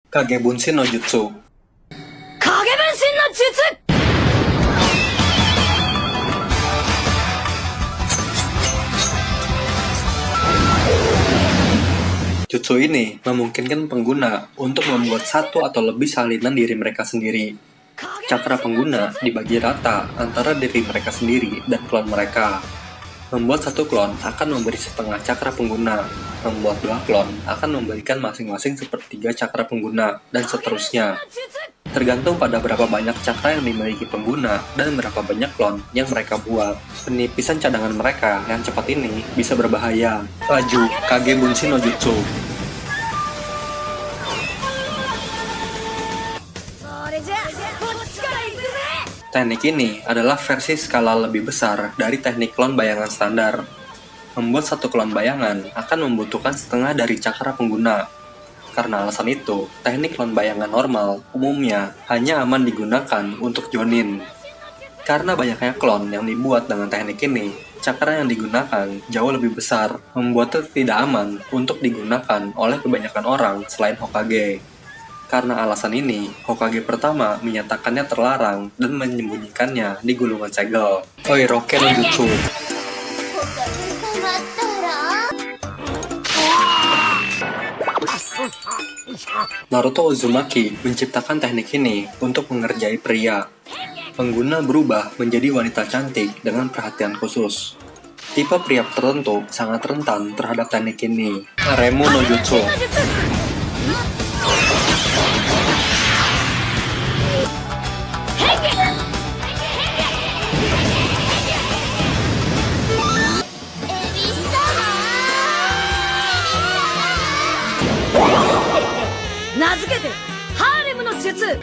Kage Bunshin no Jutsu. 影分身の術。 Jutsu ini memungkinkan pengguna untuk membuat satu atau lebih salinan diri mereka sendiri. Cakra pengguna dibagi rata antara diri mereka sendiri dan klon mereka. Membuat satu klon akan memberi setengah cakra pengguna. Membuat dua klon akan memberikan masing-masing sepertiga cakra pengguna, dan seterusnya. Tergantung pada berapa banyak cakra yang dimiliki pengguna dan berapa banyak klon yang mereka buat. Penipisan cadangan mereka yang cepat ini bisa berbahaya. Laju, Kage Bunshin no Jutsu. Teknik ini adalah versi skala lebih besar dari teknik klon bayangan standar. Membuat satu klon bayangan akan membutuhkan setengah dari cakra pengguna. Karena alasan itu, teknik klon bayangan normal umumnya hanya aman digunakan untuk Jonin. Karena banyaknya klon yang dibuat dengan teknik ini, cakra yang digunakan jauh lebih besar, membuatnya tidak aman untuk digunakan oleh kebanyakan orang selain Hokage. Karena alasan ini, Hokage pertama menyatakannya terlarang dan menyembunyikannya di gulungan segel. Oiroke no Jutsu. Naruto Uzumaki menciptakan teknik ini untuk mengerjai pria. Pengguna berubah menjadi wanita cantik dengan perhatian khusus. Tipe pria tertentu sangat rentan terhadap teknik ini. Aremu no Jutsu.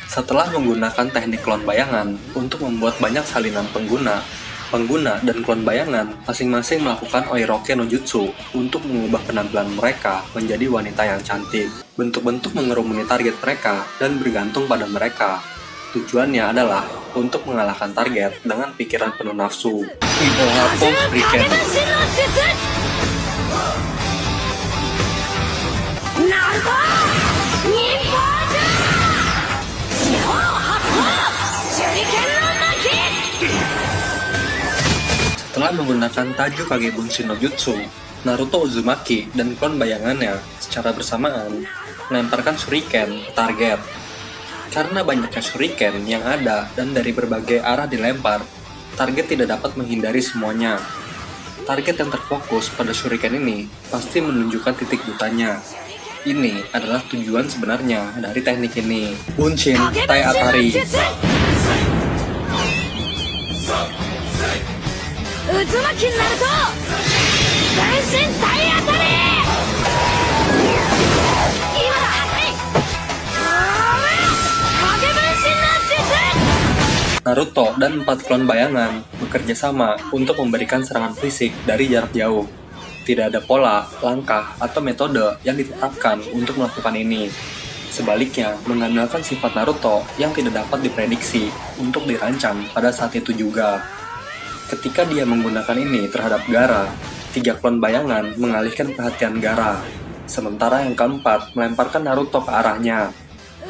Setelah menggunakan teknik klon bayangan untuk membuat banyak salinan pengguna dan klon bayangan masing-masing melakukan Oiroke no Jutsu untuk mengubah penampilan mereka menjadi wanita yang cantik. Bentuk-bentuk mengerumuni target mereka dan bergantung pada mereka. Tujuannya adalah untuk mengalahkan target dengan pikiran penuh nafsu. Idohapo Shuriken. Setelah menggunakan Taju Kage Bunshin no Jutsu, Naruto Uzumaki dan klon bayangannya secara bersamaan melemparkan shuriken ke target. Karena banyaknya shuriken yang ada dan dari berbagai arah dilempar, target tidak dapat menghindari semuanya. Target yang terfokus pada shuriken ini pasti menunjukkan titik butanya. Ini adalah tujuan sebenarnya dari teknik ini. Bunshin Tai Atari. Uzumaki Naruto Bunshin Tai Atari. Naruto dan 4 klon bayangan bekerja sama untuk memberikan serangan fisik dari jarak jauh. Tidak ada pola, langkah, atau metode yang ditetapkan untuk melakukan ini. Sebaliknya, mengandalkan sifat Naruto yang tidak dapat diprediksi untuk dirancang pada saat itu juga. Ketika dia menggunakan ini terhadap Gaara, 3 klon bayangan mengalihkan perhatian Gaara, sementara yang keempat melemparkan Naruto ke arahnya.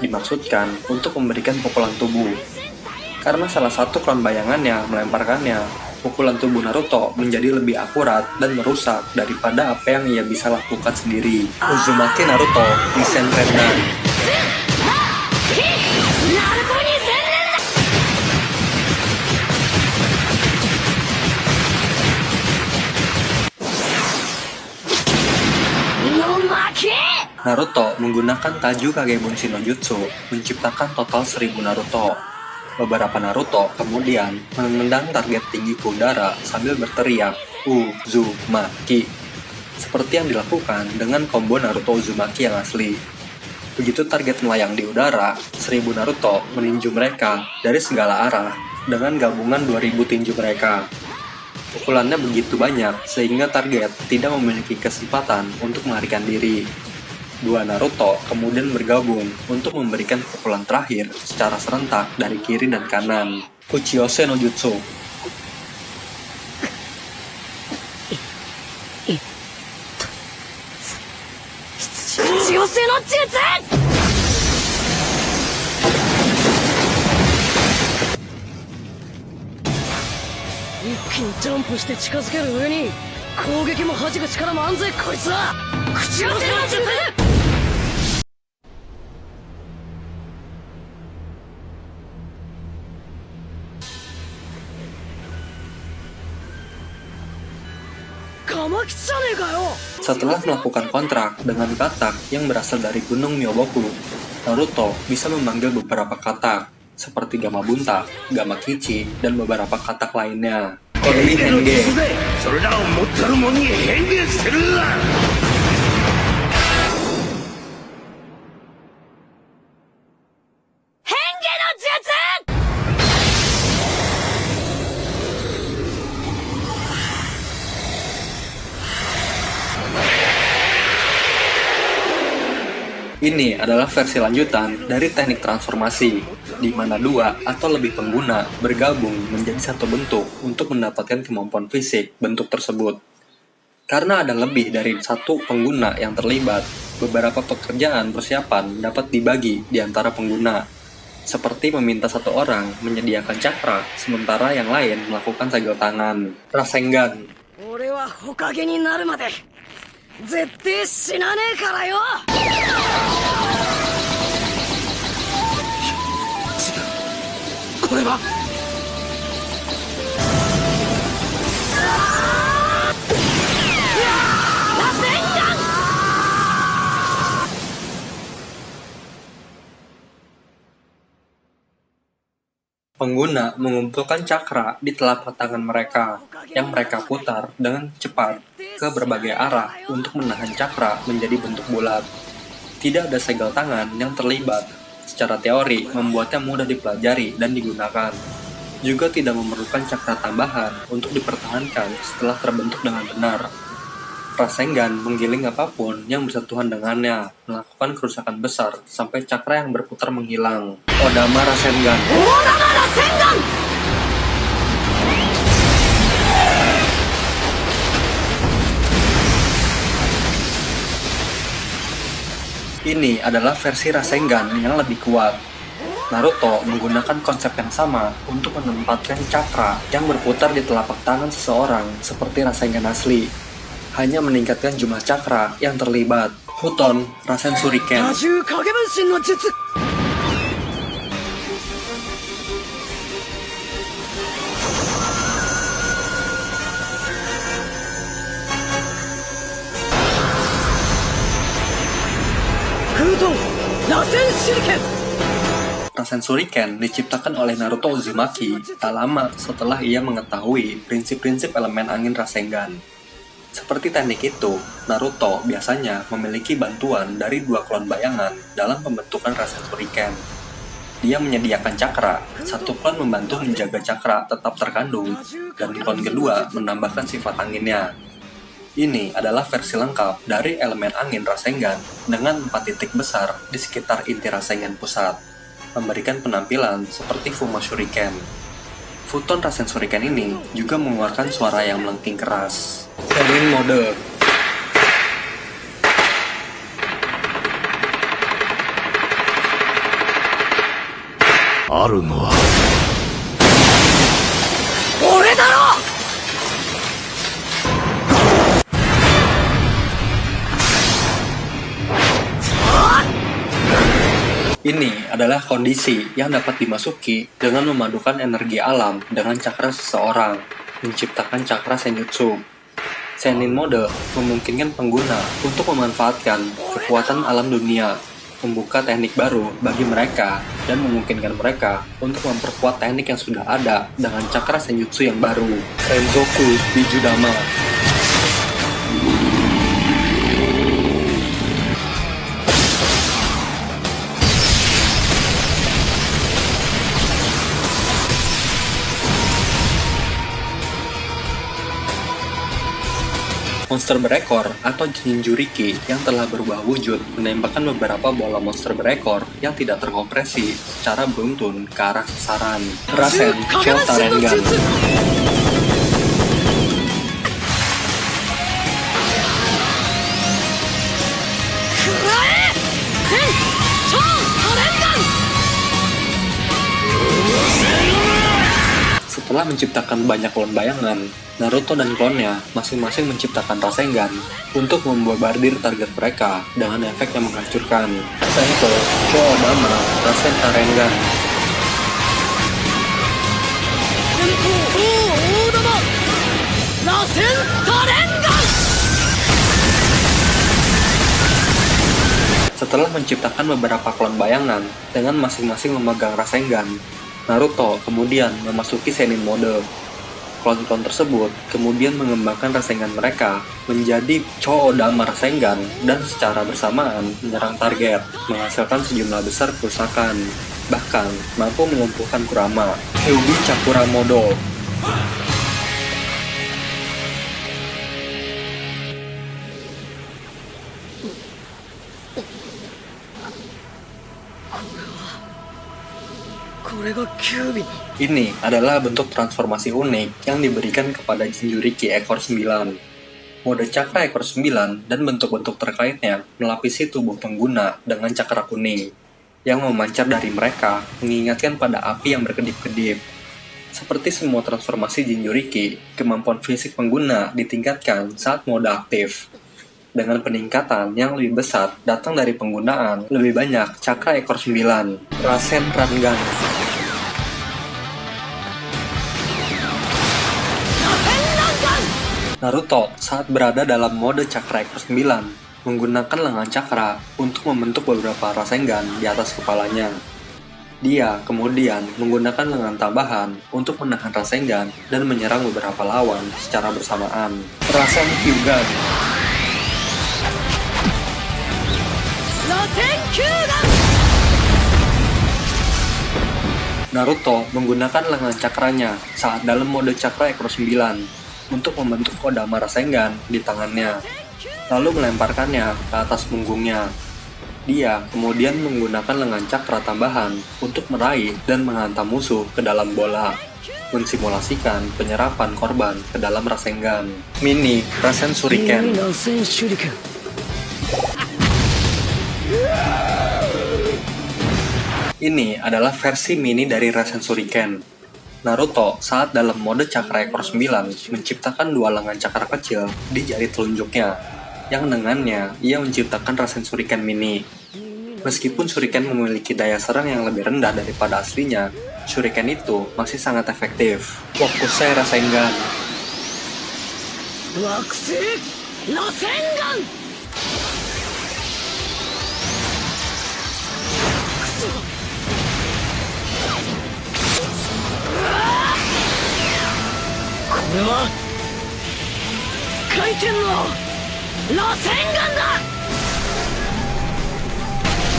Dimaksudkan untuk memberikan pukulan tubuh. Karena salah satu klon bayangannya melemparkannya, pukulan tubuh Naruto menjadi lebih akurat dan merusak daripada apa yang ia bisa lakukan sendiri. Uzumaki Naruto Nisen Rendan. Naruto menggunakan Taju Kage Bunshin no Jutsu menciptakan total 1000 Naruto. Beberapa Naruto kemudian menendang target tinggi ke udara sambil berteriak Uzumaki, seperti yang dilakukan dengan combo Naruto Uzumaki yang asli. Begitu target melayang di udara, 1000 Naruto meninju mereka dari segala arah dengan gabungan 2000 tinju mereka. Pukulannya begitu banyak sehingga target tidak memiliki kesempatan untuk melarikan diri. 2 Naruto kemudian bergabung untuk memberikan pukulan terakhir secara serentak dari kiri dan kanan. Uchiyose no Jutsu. 気にジャンプして近づける上に攻撃も弾く力もあんぜこいつは。口寄せの術。カマキチじゃねえかよ。 Setelah melakukan kontrak dengan katak yang berasal dari Gunung Myoboku, Naruto bisa memanggil beberapa katak, seperti Gamabunta, Gamakichi, dan beberapa katak lainnya. Kondisi Henge. それらを持ってる者に変幻するな。 変化の術。 Ini adalah versi lanjutan dari teknik transformasi, di mana dua atau lebih pengguna bergabung menjadi satu bentuk untuk mendapatkan kemampuan fisik bentuk tersebut. Karena ada lebih dari satu pengguna yang terlibat, beberapa pekerjaan persiapan dapat dibagi di antara pengguna, seperti meminta satu orang menyediakan cakra, sementara yang lain melakukan segel tangan. Rasengan. 俺は火影になるまで絶対死なねえからよ。これは Pengguna mengumpulkan cakra di telapak tangan mereka, yang mereka putar dengan cepat ke berbagai arah untuk menahan cakra menjadi bentuk bulat. Tidak ada segel tangan yang terlibat. Secara teori, membuatnya mudah dipelajari dan digunakan. Juga tidak memerlukan cakra tambahan untuk dipertahankan setelah terbentuk dengan benar. Rasengan menggiling apapun yang bersentuhan dengannya, melakukan kerusakan besar sampai cakra yang berputar menghilang. Odama Rasengan. Odama Rasengan. Ini adalah versi Rasengan yang lebih kuat. Naruto menggunakan konsep yang sama untuk menempatkan cakra yang berputar di telapak tangan seseorang seperti Rasengan asli. Hanya meningkatkan jumlah cakra yang terlibat. Futon Rasen Shuriken. 多重影分身の術。 Rasen Shuriken diciptakan oleh Naruto Uzumaki tak lama setelah ia mengetahui prinsip-prinsip elemen angin Rasengan. Seperti teknik itu, Naruto biasanya memiliki bantuan dari dua klon bayangan dalam pembentukan Rasen Shuriken. Dia menyediakan cakra, satu klon membantu menjaga cakra tetap terkandung, dan klon kedua menambahkan sifat anginnya. Ini adalah versi lengkap dari elemen angin Rasengan dengan 4 titik besar di sekitar inti Rasengan pusat, memberikan penampilan seperti Fuma Shuriken. Futon Rasen Shuriken ini juga mengeluarkan suara yang melengking keras. Senin Mode. Aru no wa 俺だろ。 Ini adalah kondisi yang dapat dimasuki dengan memadukan energi alam dengan cakra seseorang, menciptakan cakra senjutsu. Senin Mode memungkinkan pengguna untuk memanfaatkan kekuatan alam dunia, membuka teknik baru bagi mereka, dan memungkinkan mereka untuk memperkuat teknik yang sudah ada dengan cakra senjutsu yang baru. Renzoku Bijudama. Monster berekor atau Jinjuriki yang telah berubah wujud menembakkan beberapa bola monster berekor yang tidak terkompresi secara beruntun ke arah sasaran. Rasen Chota Rengan. Setelah Setelah menciptakan banyak klon bayangan, Naruto dan klonnya masing-masing menciptakan Rasengan untuk membombardir target mereka dengan efek yang menghancurkan. Sento, Choodama, Rasen Rasengan. Setelah menciptakan beberapa klon bayangan dengan masing-masing memegang Rasengan, Naruto kemudian memasuki Sennin mode. Klon-klon tersebut kemudian mengembangkan Rasengan mereka menjadi Choodama Rasengan dan secara bersamaan menyerang target, menghasilkan sejumlah besar kerusakan, bahkan mampu melumpuhkan Kurama. Kyuubi Chakura Mode. Ini adalah bentuk transformasi unik yang diberikan kepada Jinchuriki ekor 9. Mode cakra ekor 9 dan bentuk-bentuk terkaitnya melapisi tubuh pengguna dengan cakra kuning yang memancar dari mereka, mengingatkan pada api yang berkedip-kedip. Seperti semua transformasi Jinchuriki, kemampuan fisik pengguna ditingkatkan saat mode aktif. Dengan peningkatan yang lebih besar datang dari penggunaan lebih banyak cakra ekor 9. Rasen Rasengan. Naruto saat berada dalam mode cakra ekor 9 menggunakan lengan cakra untuk membentuk beberapa Rasengan di atas kepalanya. Dia kemudian menggunakan lengan tambahan untuk menahan Rasengan dan menyerang beberapa lawan secara bersamaan. Rasen Kyuugan. Naruto menggunakan lengan cakranya saat dalam mode cakra ekor 9 untuk membentuk Kodama Rasengan di tangannya, lalu melemparkannya ke atas punggungnya. Dia kemudian menggunakan lengan cakra tambahan untuk meraih dan menghantam musuh ke dalam bola, mensimulasikan penyerapan korban ke dalam Rasengan. Mini Rasen Shuriken. Ini adalah versi mini dari Rasen Shuriken. Naruto saat dalam mode cakra ekor 9 menciptakan dua lengan cakra kecil di jari telunjuknya, yang dengannya ia menciptakan Rasen Shuriken mini. Meskipun Shuriken memiliki daya serang yang lebih rendah daripada aslinya, Shuriken itu masih sangat efektif. Wakusei Rasengan.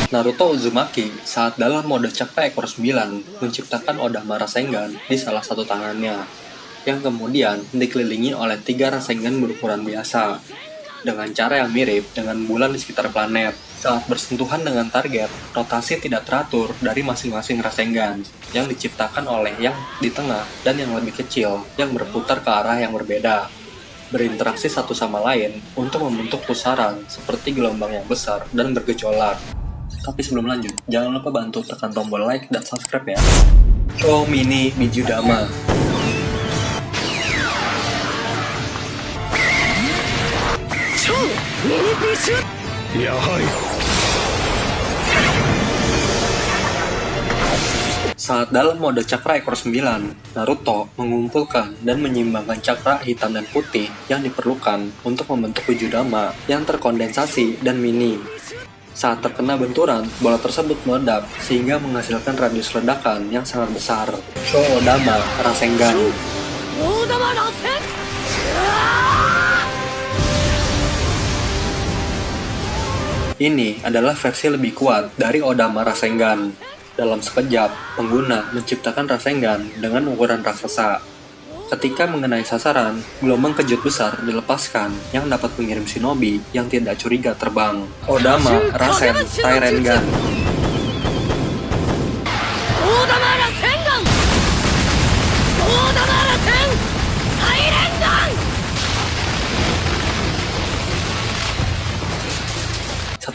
Naruto Uzumaki saat dalam mode cakra ekor 9 menciptakan Odama Rasengan di salah satu tangannya, yang kemudian dikelilingi oleh 3 Rasengan berukuran biasa, dengan cara yang mirip dengan bulan di sekitar planet. Saat bersentuhan dengan target, rotasi tidak teratur dari masing-masing Rasengan yang diciptakan oleh yang di tengah dan yang lebih kecil yang berputar ke arah yang berbeda, berinteraksi satu sama lain untuk membentuk pusaran seperti gelombang yang besar dan bergejolak. Tapi sebelum lanjut, jangan lupa bantu tekan tombol like dan subscribe ya. Cho Mini Bijudama. Saat dalam mode cakra ekor 9, Naruto mengumpulkan dan menyeimbangkan cakra hitam dan putih yang diperlukan untuk membentuk Bijudama yang terkondensasi dan mini. Saat terkena benturan, bola tersebut meledak sehingga menghasilkan radius ledakan yang sangat besar. Choodama Rasengan. Ini adalah versi lebih kuat dari Odama Rasengan. Dalam sekejap, pengguna menciptakan Rasengan dengan ukuran raksasa. Ketika mengenai sasaran, gelombang kejut besar dilepaskan yang dapat mengirim shinobi yang tidak curiga terbang. Odama Rasen Rasengan.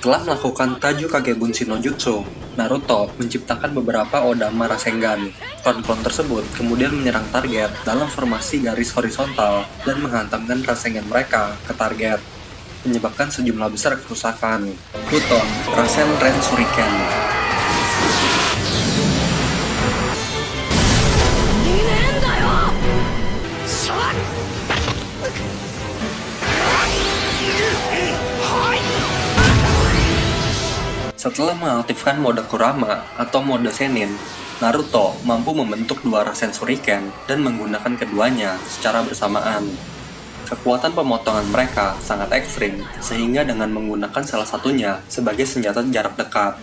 Setelah melakukan Taju Kagebunshi no Jutsu, Naruto menciptakan beberapa Odama Rasengan. Klon-klon tersebut kemudian menyerang target dalam formasi garis horizontal dan menghantamkan Rasengan mereka ke target, menyebabkan sejumlah besar kerusakan. Futon Rasen Ren Shuriken. Setelah mengaktifkan mode Kurama atau mode Senin, Naruto mampu membentuk dua Rasen Shuriken dan menggunakan keduanya secara bersamaan. Kekuatan pemotongan mereka sangat ekstrim, sehingga dengan menggunakan salah satunya sebagai senjata jarak dekat,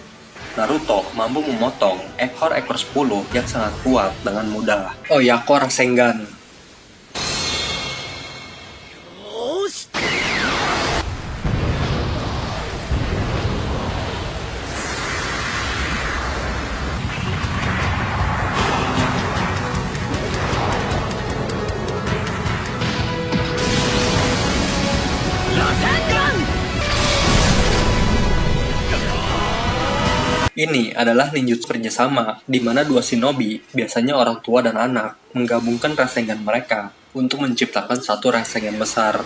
Naruto mampu memotong ekor-ekor 10 yang sangat kuat dengan mudah. Oyako Rasengan. Ini adalah ninjutsu kerjasama, di mana dua shinobi, biasanya orang tua dan anak, menggabungkan Rasengan mereka untuk menciptakan satu Rasengan besar.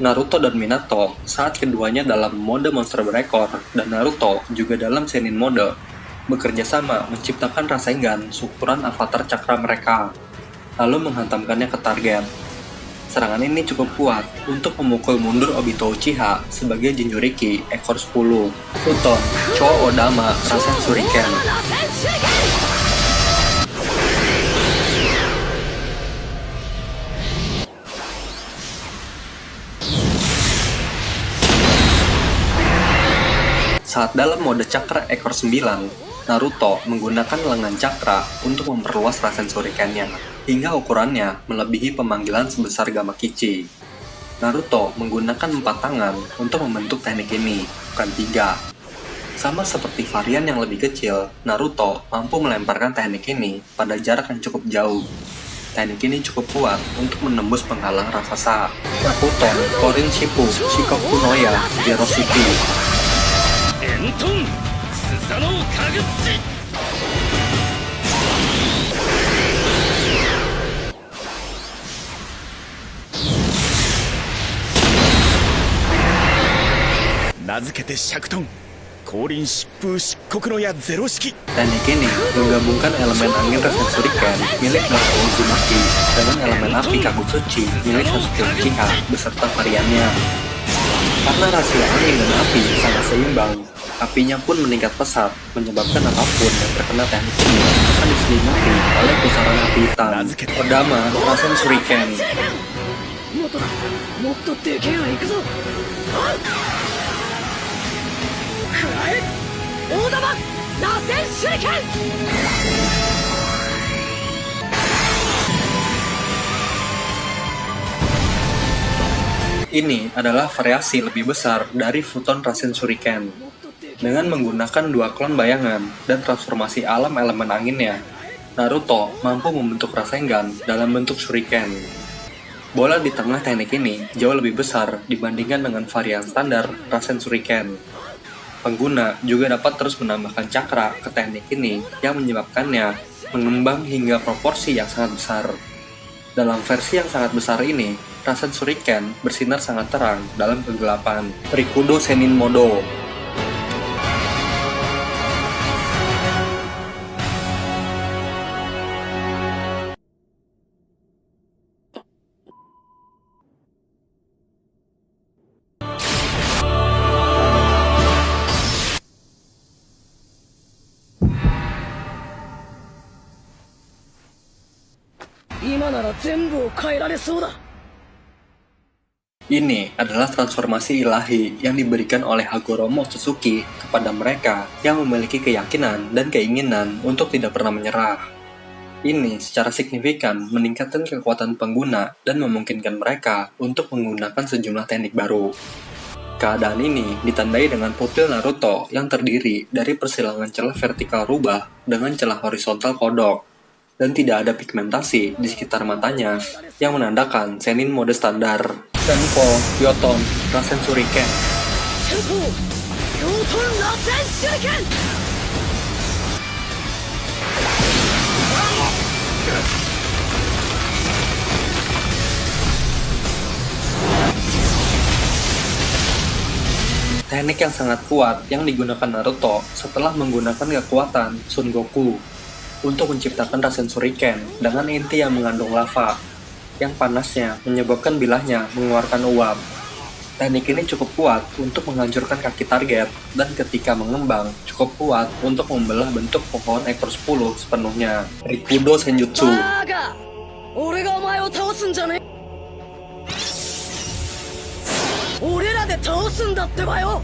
Naruto dan Minato saat keduanya dalam mode monster berekor, dan Naruto juga dalam Senin mode, bekerja sama menciptakan Rasengan seukuran avatar cakra mereka, lalu menghantamkannya ke target. Serangan ini cukup kuat untuk memukul mundur Obito Uchiha sebagai Jinchuriki ekor 10. Futon Cho Odama Rasen Shuriken. Saat dalam mode cakra ekor 9, Naruto menggunakan lengan cakra untuk memperluas Rasen Shuriken-nya, hingga ukurannya melebihi pemanggilan sebesar Gamakichi. Naruto menggunakan 4 tangan untuk membentuk teknik ini, bukan 3. Sama seperti varian yang lebih kecil, Naruto mampu melemparkan teknik ini pada jarak yang cukup jauh. Teknik ini cukup kuat untuk menembus penghalang raksasa. Futon Korin Shippu Shikoku no Ya Zero City. Teknik ini menggabungkan elemen angin Rasen Shuriken milik Naruto Uzumaki dengan elemen api Kagutsuchi milik Sasuke Uchiha beserta variannya. Karena rasio angin dan api sangat seimbang, apinya pun meningkat pesat, menyebabkan apapun yang terkena teknik ini akan diselimuti oleh pusaran api hitam. Odama Rasen Shuriken. Ini adalah variasi lebih besar dari Futon Rasen Shuriken. Dengan menggunakan dua klon bayangan dan transformasi alam elemen anginnya, Naruto mampu membentuk Rasengan dalam bentuk Shuriken. Bola di tengah teknik ini jauh lebih besar dibandingkan dengan varian standar Rasen Shuriken. Pengguna juga dapat terus menambahkan cakra ke teknik ini yang menyebabkannya mengembang hingga proporsi yang sangat besar. Dalam versi yang sangat besar ini, Rasen Shuriken bersinar sangat terang dalam kegelapan. Rikudo Senin Modo. Ini adalah transformasi ilahi yang diberikan oleh Hagoromo Mochizuki kepada mereka yang memiliki keyakinan dan keinginan untuk tidak pernah menyerah. Ini secara signifikan meningkatkan kekuatan pengguna dan memungkinkan mereka untuk menggunakan sejumlah teknik baru. Keadaan ini ditandai dengan pupil Naruto yang terdiri dari persilangan celah vertikal rubah dengan celah horizontal kodok, dan tidak ada pigmentasi di sekitar matanya yang menandakan Senin mode standar. Senpo Yoton Rasen Shuriken. 旋手裏剣 Teknik yang sangat kuat yang digunakan Naruto setelah menggunakan kekuatan Son Goku untuk menciptakan Rasen Shuriken dengan inti yang mengandung lava yang panasnya menyebabkan bilahnya mengeluarkan uap. Teknik ini cukup kuat untuk menghancurkan kaki target dan ketika mengembang cukup kuat untuk membelah bentuk pohon ekor 10 sepenuhnya. Rikudo Senjutsu. バカ俺がお前を倒すんじゃねえ俺らで倒すんだってばよ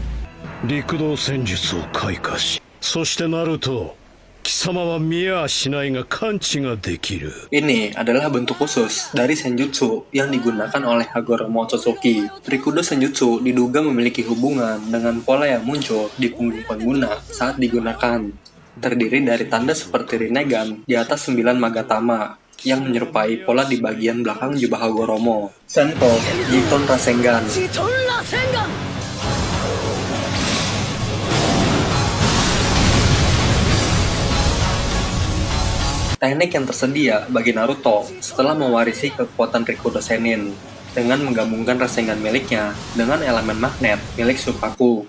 陸道戦術を開花し、そしてナルト、貴様は見やしないが感知ができる。 Ini adalah bentuk khusus dari Senjutsu yang digunakan oleh Hagoromo Mochizuki. Rikudo Senjutsu diduga memiliki hubungan dengan pola yang muncul di punggung pengguna saat digunakan. Terdiri dari tanda seperti Rinnegan di atas 9 Magatama yang menyerupai pola di bagian belakang jubah Hagoromo. Senko, Jiton Rasengan. ジトンラセンガン Teknik yang tersedia bagi Naruto setelah mewarisi kekuatan Rikudo Senin dengan menggabungkan Rasengan miliknya dengan elemen magnet milik Shukaku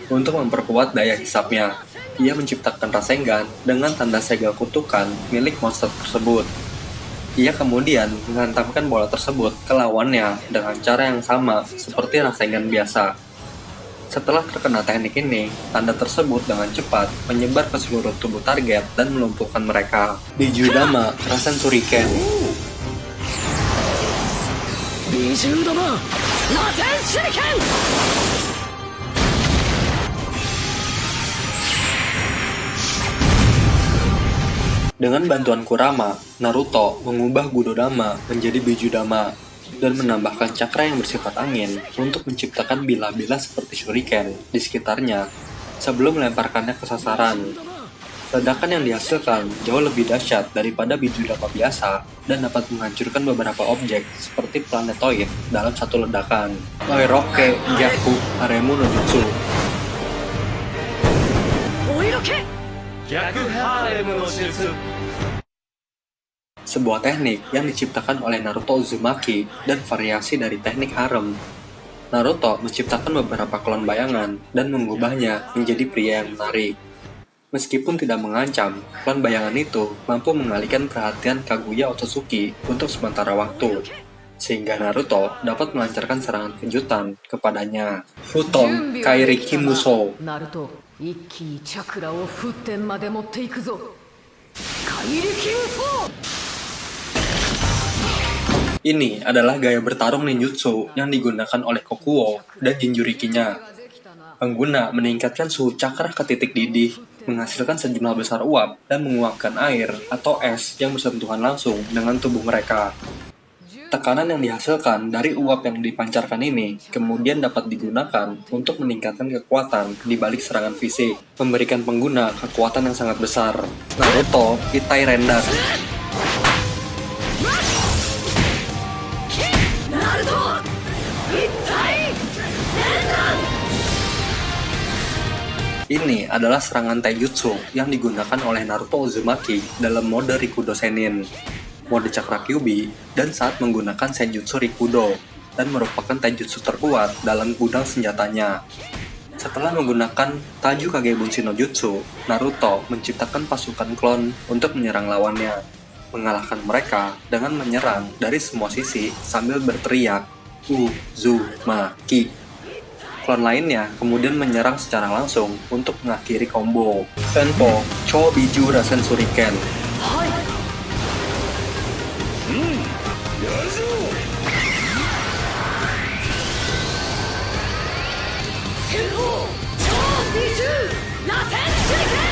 untuk memperkuat daya hisapnya. Ia menciptakan Rasengan dengan tanda segel kutukan milik monster tersebut. Ia kemudian menghantamkan bola tersebut ke lawannya dengan cara yang sama seperti Rasengan biasa. Setelah terkena teknik ini, tanda tersebut dengan cepat menyebar ke seluruh tubuh target dan melumpuhkan mereka. Bijudama Rasen Shuriken. ビジューダマ螺旋手裏剣 Dengan bantuan Kurama, Naruto mengubah Gudodama menjadi Bijudama dan menambahkan cakra yang bersifat angin untuk menciptakan bilah-bilah seperti shuriken di sekitarnya sebelum melemparkannya ke sasaran. Ledakan yang dihasilkan jauh lebih dahsyat daripada Bijudama biasa dan dapat menghancurkan beberapa objek seperti planetoid dalam satu ledakan. Oiroke Gyaku Haremu no Jutsu. お色気 Sebuah teknik yang diciptakan oleh Naruto Uzumaki dan variasi dari teknik harem. Naruto menciptakan beberapa klon bayangan dan mengubahnya menjadi pria yang menarik. Meskipun tidak mengancam, klon bayangan itu mampu mengalihkan perhatian Kaguya Otsutsuki untuk sementara waktu, sehingga Naruto dapat melancarkan serangan kejutan kepadanya. Futon Kairiki Musou. ナルト一気にチャクラを沸点まで持っていくぞ怪力無双 Ini adalah gaya bertarung ninjutsu yang digunakan oleh Kokuo dan Jinchurikinya. Pengguna meningkatkan suhu cakra ke titik didih, menghasilkan sejumlah besar uap, dan menguapkan air atau es yang bersentuhan langsung dengan tubuh mereka. Tekanan yang dihasilkan dari uap yang dipancarkan ini kemudian dapat digunakan untuk meningkatkan kekuatan di balik serangan fisik, memberikan pengguna kekuatan yang sangat besar. Naruto Itai Rendan. ナルト一体連弾 Ini adalah serangan taijutsu yang digunakan oleh Naruto Uzumaki dalam mode Rikudo Senin, mode Cakra Kyuubi, dan saat menggunakan Senjutsu Rikudo, dan merupakan taijutsu terkuat dalam gudang senjatanya. Setelah menggunakan Taju Kage Bunshin no Jutsu, Naruto menciptakan pasukan klon untuk menyerang lawannya, mengalahkan mereka dengan menyerang dari semua sisi sambil berteriak Uzumaki. Klon lainnya kemudian menyerang secara langsung untuk mengakhiri combo. Tenpo Cho Biju Rasen Shuriken. はい 先方超美獣螺旋手裏剣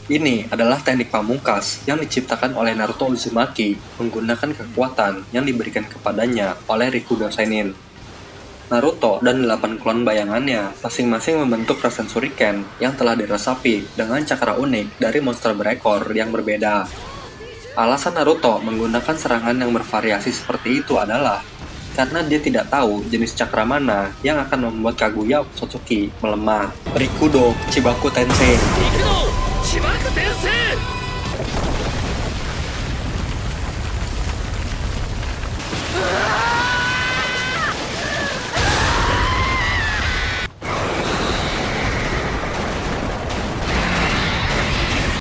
Ini adalah teknik pamungkas yang diciptakan oleh Naruto Uzumaki menggunakan kekuatan yang diberikan kepadanya oleh Rikudo Senin. Naruto dan 8 klon bayangannya masing-masing membentuk Rasen Shuriken yang telah diresapi dengan cakra unik dari monster berekor yang berbeda. Alasan Naruto menggunakan serangan yang bervariasi seperti itu adalah karena dia tidak tahu jenis cakra mana yang akan membuat Kaguya Otsutsuki melemah. Rikudo Chibaku Tensei. 行くぞ千葉天聖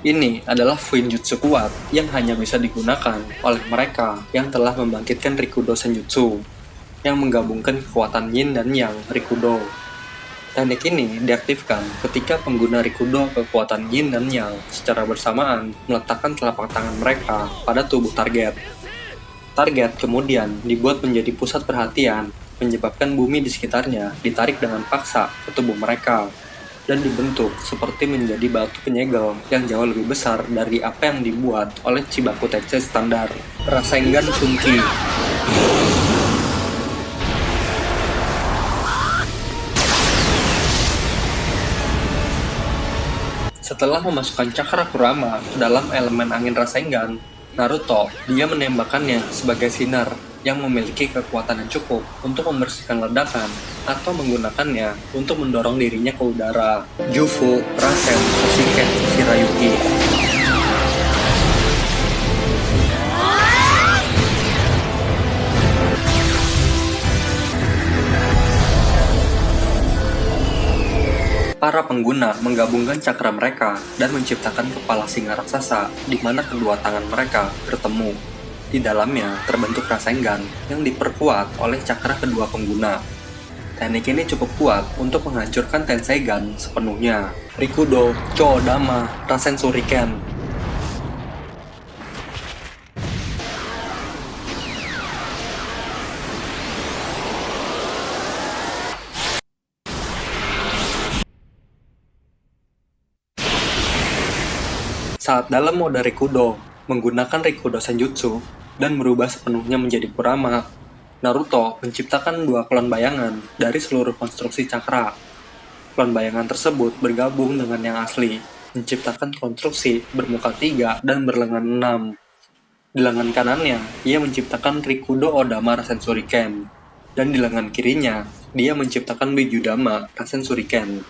Ini adalah Fuinjutsu kuat yang hanya bisa digunakan oleh mereka yang telah membangkitkan Rikudo Senjutsu, yang menggabungkan kekuatan Yin dan Yang Rikudo. Teknik ini diaktifkan ketika pengguna Rikudo kekuatan Yin dan Yang secara bersamaan meletakkan telapak tangan mereka pada tubuh target. Target kemudian dibuat menjadi pusat perhatian, menyebabkan bumi di sekitarnya ditarik dengan paksa ke tubuh mereka, dan dibentuk seperti menjadi batu penyegel yang jauh lebih besar dari apa yang dibuat oleh Chibaku Tensei standar. Rasengan Chunki. Setelah memasukkan cakra Kurama ke dalam elemen angin Rasengan, Naruto dia menembakkannya sebagai sinar yang memiliki kekuatan yang cukup untuk membersihkan ledakan atau menggunakannya untuk mendorong dirinya ke udara. Jufu Rasen Soshiken Shirayuki. Para pengguna menggabungkan cakra mereka dan menciptakan kepala singa raksasa di mana kedua tangan mereka bertemu. Di dalamnya terbentuk Rasengan yang diperkuat oleh cakra kedua pengguna. Teknik ini cukup kuat untuk menghancurkan Tenseigan sepenuhnya. Rikudo Chodama Rasen Shuriken. Saat dalam mode Rikudo, menggunakan Rikudo Senjutsu dan berubah sepenuhnya menjadi Kurama, Naruto menciptakan dua klon bayangan dari seluruh konstruksi cakra. Klon bayangan tersebut bergabung dengan yang asli, menciptakan konstruksi bermuka 3 dan berlengan 6. Di lengan kanannya, ia menciptakan Rikudo Odama Rasen Shuriken, dan di lengan kirinya, dia menciptakan Bijudama Rasen Shuriken.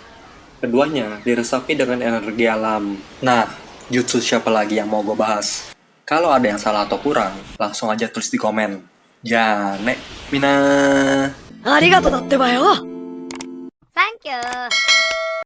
Keduanya diresapi dengan energi alam. Nah, jutsu siapa lagi yang mau gue bahas? Kalau ada yang salah atau kurang, langsung aja tulis di komen. Jane, Mina. ありがとうだってばよ Thank you.